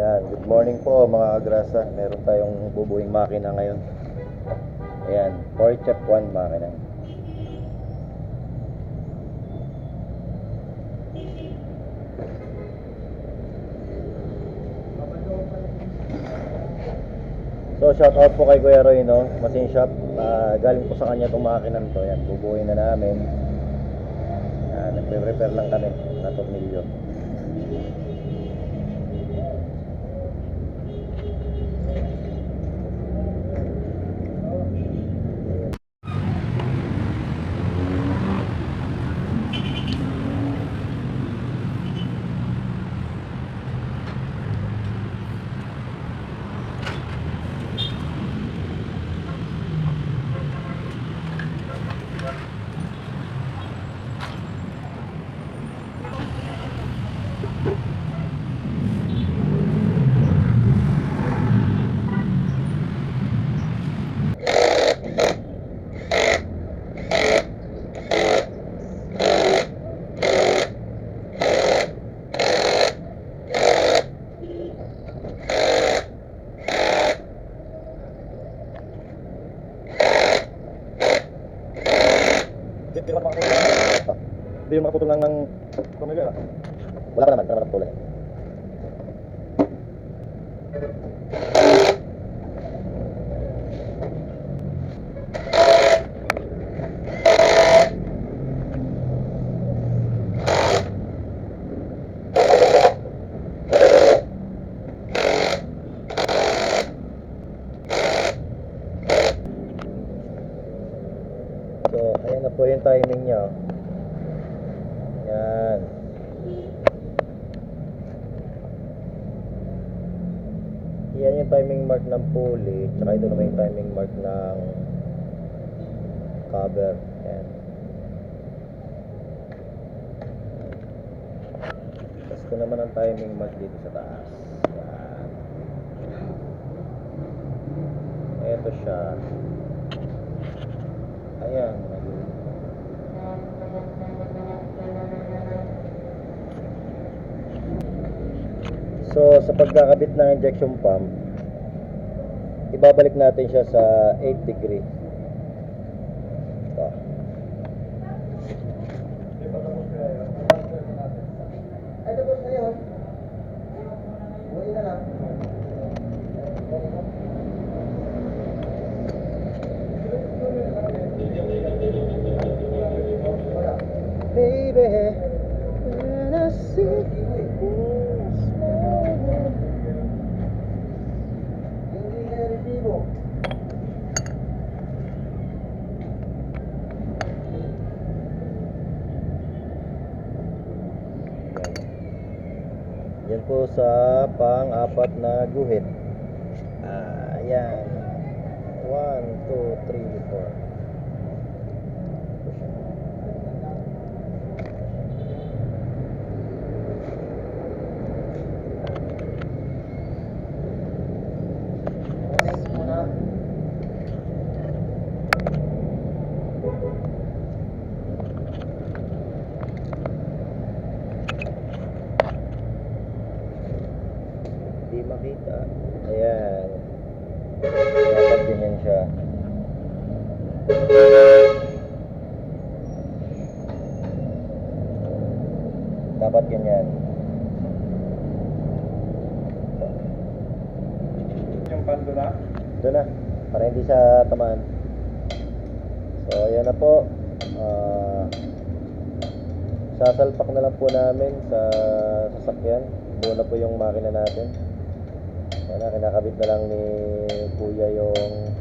Ayan, good morning po mga agrasa. Meron tayong bubuing makina ngayon. Ayan, 4 chap 1 makina. So shout out po kay Kuya Roy, no? Machine shop. Galing po sa kanya itong makina to. Ayan, bubuin na namin. Nagpe-prepare lang kami na tornilyo. Hindi makaputol lang ng tornilyo. Wala pa naman, para makaputol. So, ayan na po yung timing niya. Yan. Yan yung timing mark ng pulley. Tsaka ito naman yung timing mark ng cover. Yan. Tapos ito naman ang timing mark dito sa taas. Yan. Ito siya. Ayan. So sa pagkakabit ng injection pump, ibabalik natin siya sa 8 degree. Ito. Ay, tapos na yun. Muli na lang. Baby, when I see you. Yan po sa pang-apat na guhit. Ayan. 1, 2, 3, 4. Hindi makita. Ayan. Dapat ganyan siya. Dapat ganyan. Yung bando na? Doon na. Para hindi siya tamaan. So ayan na po. Sasalpak na lang po namin sa sasakyan. Buo na po yung makina natin. Yan, kinakabit na lang ni Kuya yung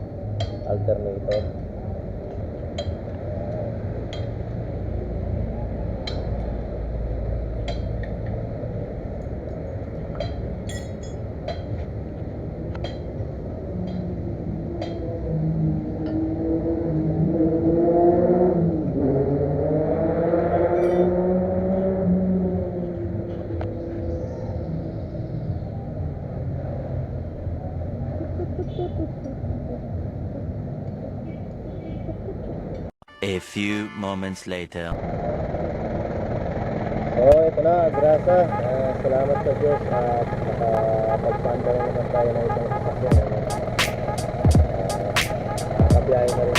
alternator. A few moments later. So ito na, grasa. salamat sa Diyos at nakapagpanda na naman tayo ng isang sasakyan. Nakakabiyahe na rin